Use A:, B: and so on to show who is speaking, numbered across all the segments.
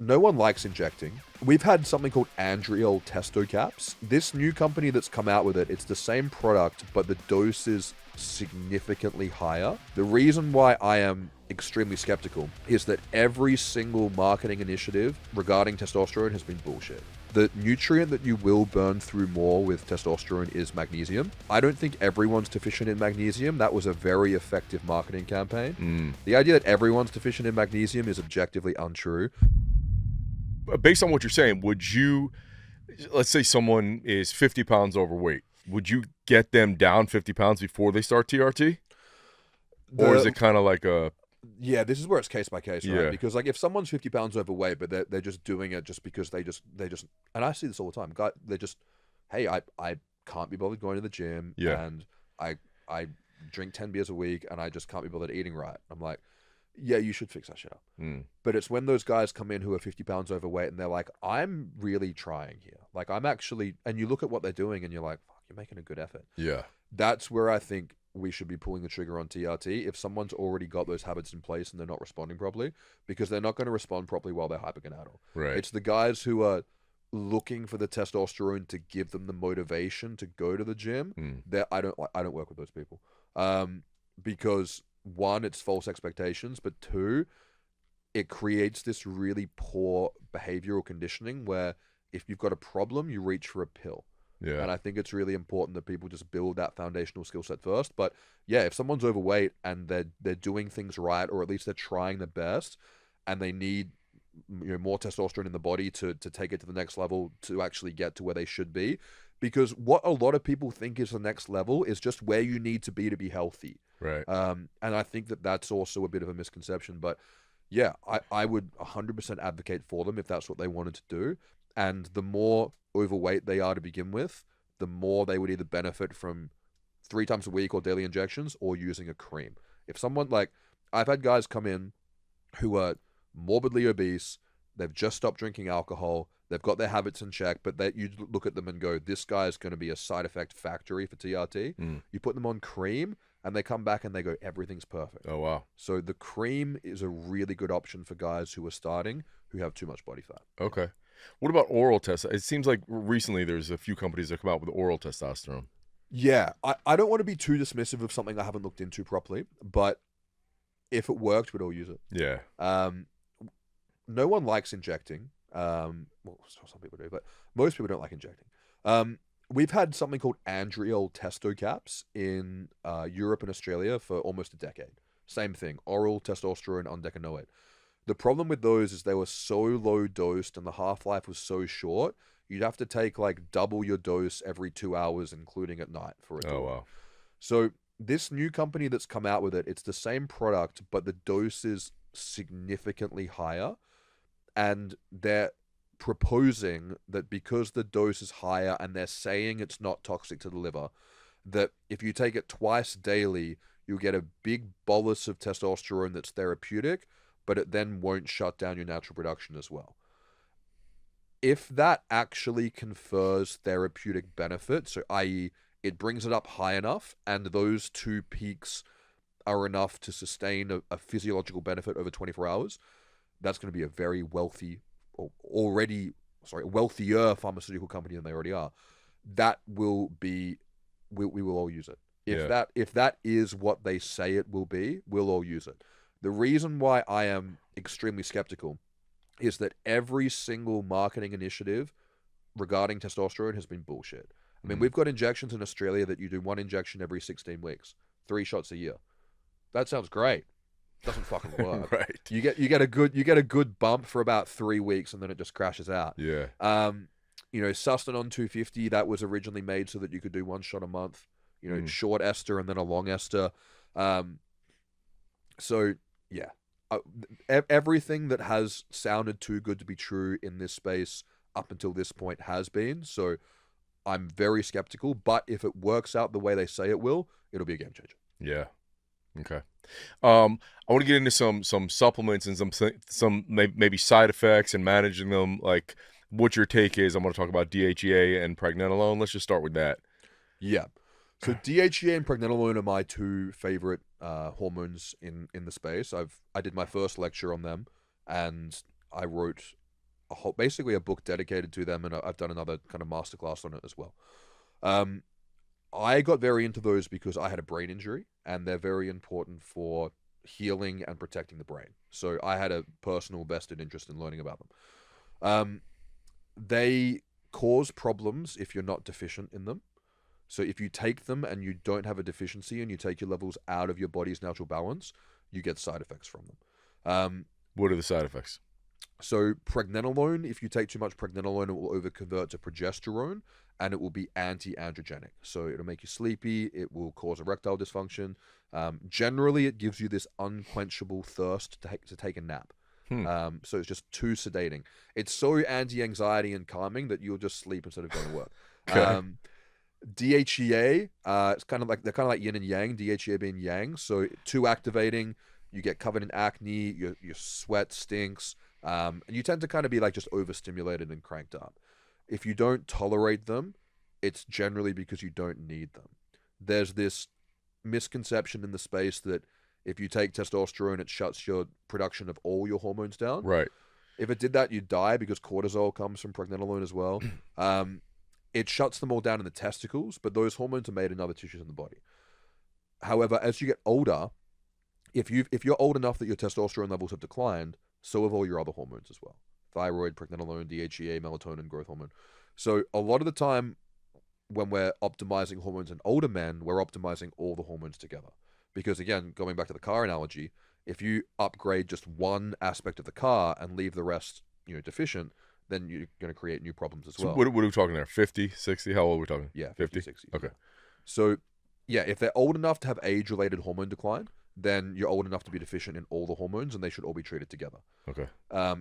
A: No one likes injecting. We've had something called andriol testo caps. This new company that's come out with it, it's the same product, but the dose is significantly higher. The reason why I am extremely skeptical is that every single marketing initiative regarding testosterone has been bullshit. The nutrient that you will burn through more with testosterone is magnesium. I don't think everyone's deficient in magnesium. That was a very effective marketing campaign. The idea that everyone's deficient in magnesium is objectively untrue.
B: Based on what you're saying, would you, let's say someone is 50 pounds overweight, would you get them down 50 pounds before they start TRT? Or is it kind of like a...
A: Yeah, this is where it's case by case, right?
B: Yeah.
A: Because like if someone's 50 pounds overweight, but they're just doing it just because they just, and I see this all the time. They just, hey, I can't be bothered going to the gym, and I drink 10 beers a week, and I just can't be bothered eating right. I'm like, yeah, you should fix that shit up. But it's when those guys come in who are 50 pounds overweight and they're like, I'm really trying here. Like I'm actually, and you look at what they're doing and you're like, fuck, you're making a good effort.
B: Yeah.
A: That's where I think we should be pulling the trigger on TRT if someone's already got those habits in place and they're not responding properly, because they're not going to respond properly while they're hypergonadal.
B: Right.
A: It's the guys who are looking for the testosterone to give them the motivation to go to the gym. I don't work with those people. Because one, it's false expectations, but two, it creates this really poor behavioral conditioning where if you've got a problem, you reach for a pill.
B: Yeah.
A: And I think it's really important that people just build that foundational skill set first. But yeah, if someone's overweight and they're doing things right, or at least they're trying their best, and they need more testosterone in the body to take it to the next level to actually get to where they should be. Because what a lot of people think is the next level is just where you need to be healthy.
B: Right.
A: And I think that that's also a bit of a misconception. But yeah, I would 100% advocate for them if that's what they wanted to do. And the more overweight they are to begin with, the more they would either benefit from 3 times a week or daily injections or using a cream. If someone like, I've had guys come in who are morbidly obese, they've just stopped drinking alcohol, they've got their habits in check, but that you look at them and go, this guy is going to be a side effect factory for TRT. You put them on cream and they come back and they go, everything's perfect.
B: Oh, wow.
A: So the cream is a really good option for guys who are starting, who have too much body fat.
B: Okay. What about oral test? It seems like recently there's a few companies that come out with oral testosterone.
A: Yeah, I don't want to be too dismissive of something I haven't looked into properly, but if it worked, we'd all use it.
B: Yeah.
A: No one likes injecting. Well, some people do, but most people don't like injecting. We've had something called andriol testo caps in Europe and Australia for almost a decade. Same thing, oral testosterone undecanoate. The problem with those is they were so low dosed and the half-life was so short, you'd have to take like double your dose every 2 hours, including at night for it.
B: Oh, wow.
A: So this new company that's come out with it, it's the same product, but the dose is significantly higher. And they're proposing that because the dose is higher and they're saying it's not toxic to the liver, that if you take it twice daily, you'll get a big bolus of testosterone that's therapeutic, but it then won't shut down your natural production as well. If that actually confers therapeutic benefit, so i.e. it brings it up high enough and those two peaks are enough to sustain a physiological benefit over 24 hours, that's going to be a very wealthy, wealthier pharmaceutical company than they already are. That will be, we will all use it. If that is what they say it will be, we'll all use it. The reason why I am extremely skeptical is that every single marketing initiative regarding testosterone has been bullshit. I mean, we've got injections in Australia that you do 1 injection every 16 weeks, 3 shots a year. That sounds great. Doesn't fucking work.
B: Right.
A: You get a good bump for about 3 weeks and then it just crashes out.
B: Yeah.
A: Testosterone 250, that was originally made so that you could do 1 shot a month. Short ester and then a long ester. So yeah, everything that has sounded too good to be true in this space up until this point has been. So I'm very skeptical, but if it works out the way they say it will, it'll be a game changer.
B: Yeah. Okay. I want to get into some supplements and some maybe side effects and managing them. Like what your take is. I'm going to talk about DHEA and pregnenolone. Let's just start with that.
A: Yeah. So DHEA and pregnenolone are my 2 favorite hormones in the space. I did my first lecture on them, and I wrote basically a book dedicated to them, and I've done another kind of masterclass on it as well. Um, I got very into those because I had a brain injury, and they're very important for healing and protecting the brain. So I had a personal vested interest in learning about them. Um, they cause problems if you're not deficient in them. So if you take them and you don't have a deficiency and you take your levels out of your body's natural balance, you get side effects from them.
B: What are the side effects?
A: So pregnenolone, if you take too much pregnenolone, it will overconvert to progesterone and it will be anti-androgenic. So it'll make you sleepy. It will cause erectile dysfunction. Generally, it gives you this unquenchable thirst to take a nap. So it's just too sedating. It's so anti-anxiety and calming that you'll just sleep instead of going to work.
B: Okay.
A: DHEA, it's kind of like they're kind of like yin and yang. DHEA being yang, so too activating. You get covered in acne. Your sweat stinks, and you tend to kind of be like just overstimulated and cranked up. If you don't tolerate them, it's generally because you don't need them. There's this misconception in the space that if you take testosterone, it shuts your production of all your hormones down.
B: Right.
A: If it did that, you'd die because cortisol comes from pregnenolone as well. It shuts them all down in the testicles, but those hormones are made in other tissues in the body. However, as you get older, if you're old enough that your testosterone levels have declined, so have all your other hormones as well. Thyroid, pregnenolone, DHEA, melatonin, growth hormone. So a lot of the time when we're optimizing hormones in older men, we're optimizing all the hormones together. Because again, going back to the car analogy, if you upgrade just one aspect of the car and leave the rest, deficient, then you're going to create new problems as well.
B: What are we talking there? 50, 60? How old are we talking?
A: Yeah,
B: 50?
A: 60.
B: Okay.
A: So, yeah, if they're old enough to have age-related hormone decline, then you're old enough to be deficient in all the hormones, and they should all be treated together.
B: Okay.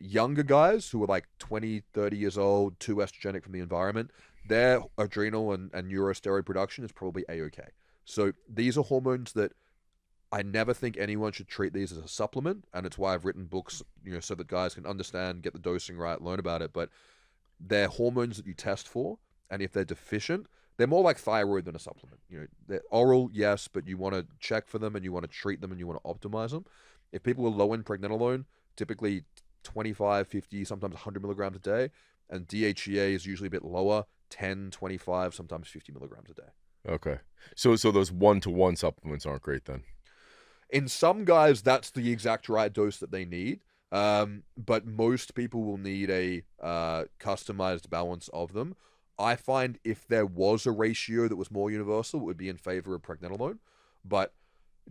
A: Younger guys who are like 20, 30 years old, too estrogenic from the environment, their adrenal and neurosteroid production is probably A-okay. So these are hormones that I never think anyone should treat these as a supplement, and it's why I've written books, so that guys can understand, get the dosing right, learn about it. But they're hormones that you test for, and if they're deficient, they're more like thyroid than a supplement. They're oral, yes, but you want to check for them and you want to treat them and you want to optimize them. If people are low in pregnenolone, typically 25, 50, sometimes 100 milligrams a day, and DHEA is usually a bit lower, 10, 25, sometimes 50 milligrams a day.
B: Okay. So those one-to-one supplements aren't great then?
A: In some guys, that's the exact right dose that they need. But most people will need a customized balance of them. I find if there was a ratio that was more universal, it would be in favor of pregnenolone. But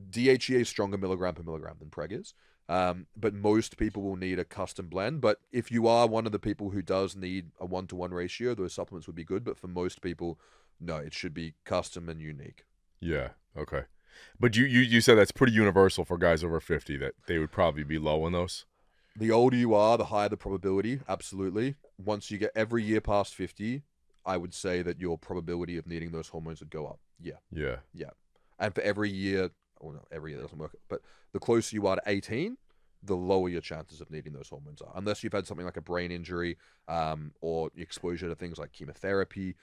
A: DHEA is stronger milligram per milligram than preg is. But most people will need a custom blend. But if you are one of the people who does need a 1-to-1 ratio, those supplements would be good. But for most people, no, it should be custom and unique.
B: Yeah. Okay. But you said that's pretty universal for guys over 50 that they would probably be low on those?
A: The older you are, the higher the probability, absolutely. Once you get every year past 50, I would say that your probability of needing those hormones would go up. Yeah.
B: Yeah.
A: Yeah. And for every year, no, every year doesn't work, but the closer you are to 18, the lower your chances of needing those hormones are. Unless you've had something like a brain injury or exposure to things like chemotherapy,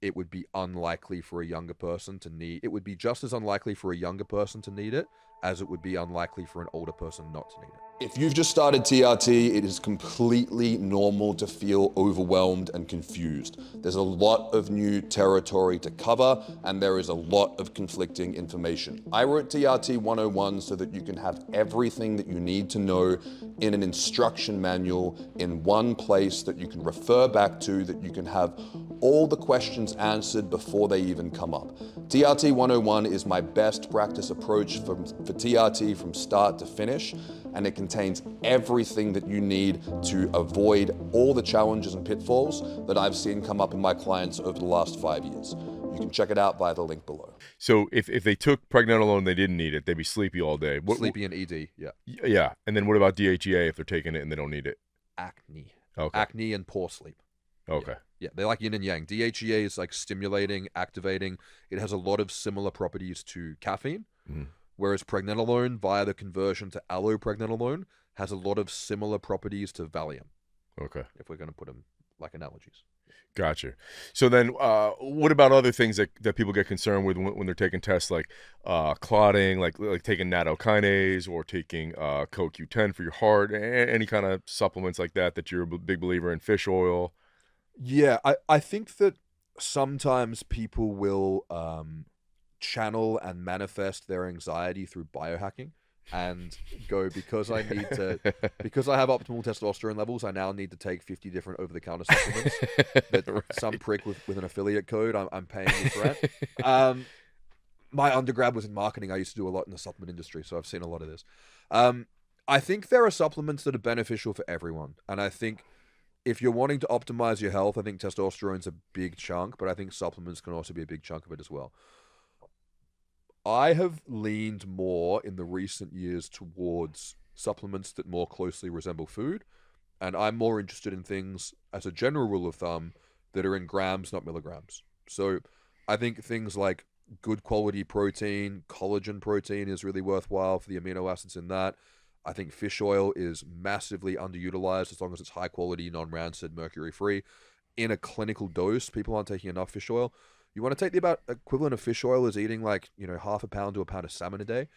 A: it would be unlikely for a younger person to need it. Would be just as unlikely for a younger person to need it as it would be unlikely for an older person not to need it. If you've just started TRT, it is completely normal to feel overwhelmed and confused. There's a lot of new territory to cover, and there is a lot of conflicting information. I wrote TRT 101 so that you can have everything that you need to know in an instruction manual in one place that you can refer back to, that you can have all the questions answered before they even come up. TRT 101 is my best practice approach for TRT from start to finish, and it contains everything that you need to avoid all the challenges and pitfalls that I've seen come up in my clients over the last 5 years. You can check it out via the link below.
B: So if they took pregnenolone and they didn't need it, they'd be sleepy all day.
A: Sleepy and ED, yeah.
B: Yeah. And then what about DHEA if they're taking it and they don't need it?
A: Acne.
B: Okay.
A: Acne and poor sleep.
B: Okay.
A: Yeah, they're like yin and yang. DHEA is like stimulating, activating. It has a lot of similar properties to caffeine, whereas pregnenolone, via the conversion to allopregnenolone, has a lot of similar properties to Valium.
B: Okay.
A: If we're going to put them like analogies.
B: Gotcha. So then, what about other things that people get concerned with when they're taking tests, like clotting, like taking nattokinase or taking CoQ10 for your heart, any kind of supplements like that you're a big believer in, fish oil?
A: Yeah, I think that sometimes people will channel and manifest their anxiety through biohacking and go, because I need to, because I have optimal testosterone levels, I now need to take 50 different over-the-counter supplements that
B: Right.
A: some prick with an affiliate code I'm paying me for it. My undergrad was in marketing. I used to do a lot in the supplement industry, so I've seen a lot of this. I think there are supplements that are beneficial for everyone, and I think if you're wanting to optimize your health, I think testosterone's a big chunk, but I think supplements can also be a big chunk of it as well. I have leaned more in the recent years towards supplements that more closely resemble food, and I'm more interested in things, as a general rule of thumb, that are in grams, not milligrams. So I think things like good quality protein, collagen protein is really worthwhile for the amino acids in that. I think fish oil is massively underutilized as long as it's high quality, non-rancid, mercury free. In a clinical dose, people aren't taking enough fish oil. You want to take the about equivalent of fish oil is eating like, half a pound to a pound of salmon a day.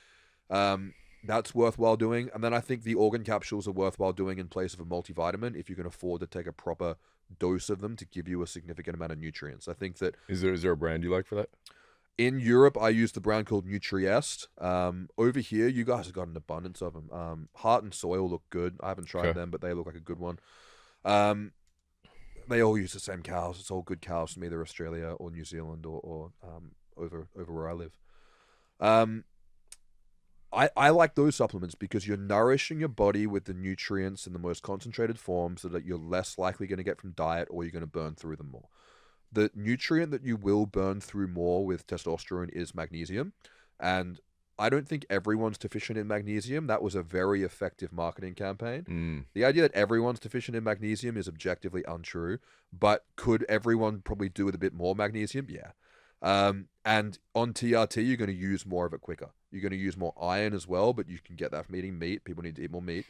A: That's worthwhile doing. And then I think the organ capsules are worthwhile doing in place of a multivitamin if you can afford to take a proper dose of them to give you a significant amount of nutrients. I think that
B: Is there a brand you like for that?
A: in Europe, I use the brand called Nutriest. Over here, you guys have got an abundance of them. Heart and Soil look good. I haven't tried
B: Okay.
A: them, but they look like a good one. They all use the same cows. It's all good cows from either Australia or New Zealand or over where I live. Um, I like those supplements because you're nourishing your body with the nutrients in the most concentrated form so that you're less likely going to get from diet or you're going to burn through them more. The nutrient that you will burn through more with testosterone is magnesium. And I don't think everyone's deficient in magnesium. That was a very effective marketing campaign.
B: Mm.
A: The idea that everyone's deficient in magnesium is objectively untrue. But could everyone probably do with a bit more magnesium? Yeah. And on TRT, you're going to use more of it quicker. You're going to use more iron as well, but you can get that from eating meat. People need to eat more meat.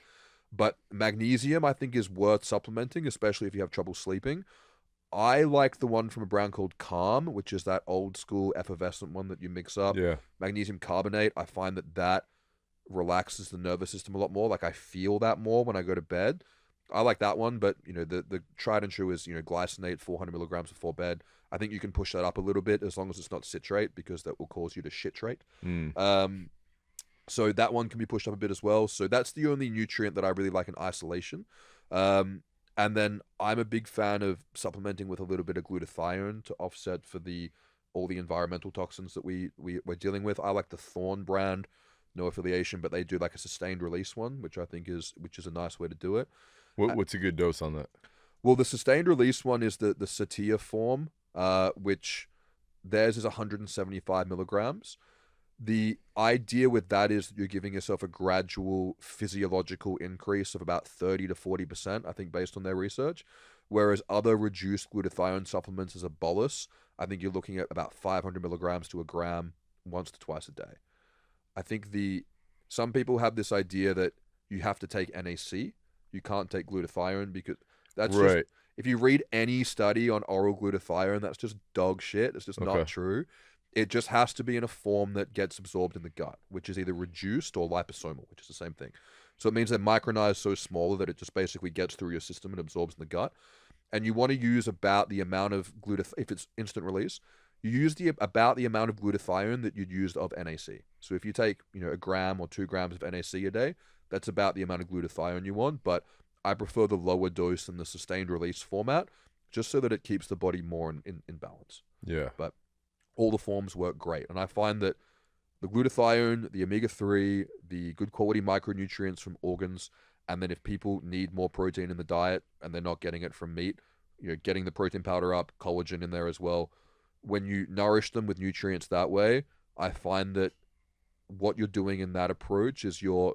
A: But magnesium, I think, is worth supplementing, especially if you have trouble sleeping. I like the one from a brand called Calm, which is that old school effervescent one that you mix up.
B: Yeah.
A: Magnesium carbonate. I find that relaxes the nervous system a lot more. Like I feel that more when I go to bed. I like that one, but the tried and true is glycinate 400 milligrams before bed. I think you can push that up a little bit as long as it's not citrate because that will cause you to shitrate.
B: Mm.
A: So that one can be pushed up a bit as well. So that's the only nutrient that I really like in isolation. And then I'm a big fan of supplementing with a little bit of glutathione to offset for all the environmental toxins that we're dealing with. I like the Thorn brand, no affiliation, but they do like a sustained release one, which I think is a nice way to do it.
B: What's a good dose on that?
A: Well, the sustained release one is the Satia form, which theirs is 175 milligrams. The idea with that is that you're giving yourself a gradual physiological increase of about 30 to 40%, I think, based on their research. Whereas other reduced glutathione supplements as a bolus, I think you're looking at about 500 milligrams to a gram once to twice a day. I think some people have this idea that you have to take NAC. You can't take glutathione because that's just,
B: Right.
A: if you read any study on oral glutathione, that's just dog shit. It's just not
B: Okay.
A: true. It just has to be in a form that gets absorbed in the gut, which is either reduced or liposomal, which is the same thing. So it means they're micronized so small that it just basically gets through your system and absorbs in the gut. And you want to use about the amount of if it's instant release, you use about the amount of glutathione that you'd use of NAC. So if you take, a gram or 2 grams of NAC a day, that's about the amount of glutathione you want. But I prefer the lower dose and the sustained release format, just so that it keeps the body more in balance.
B: Yeah.
A: But all the forms work great. And I find that the glutathione, the omega-3, the good quality micronutrients from organs, and then if people need more protein in the diet and they're not getting it from meat, getting the protein powder up, collagen in there as well. When you nourish them with nutrients that way, I find that what you're doing in that approach is you're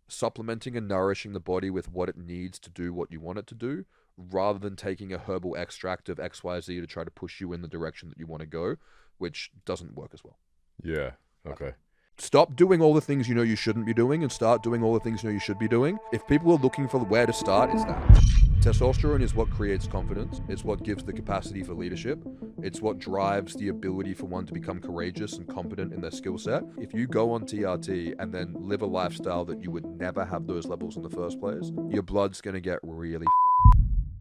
A: supplementing and nourishing the body with what it needs to do what you want it to do, rather than taking a herbal extract of XYZ to try to push you in the direction that you want to go, which doesn't work as well.
B: Yeah. Okay.
A: Stop doing all the things you know you shouldn't be doing and start doing all the things you know you should be doing. If people are looking for where to start, it's that. Testosterone is what creates confidence. It's what gives the capacity for leadership. It's what drives the ability for one to become courageous and competent in their skill set. If you go on TRT and then live a lifestyle that you would never have those levels in the first place, your blood's going to get really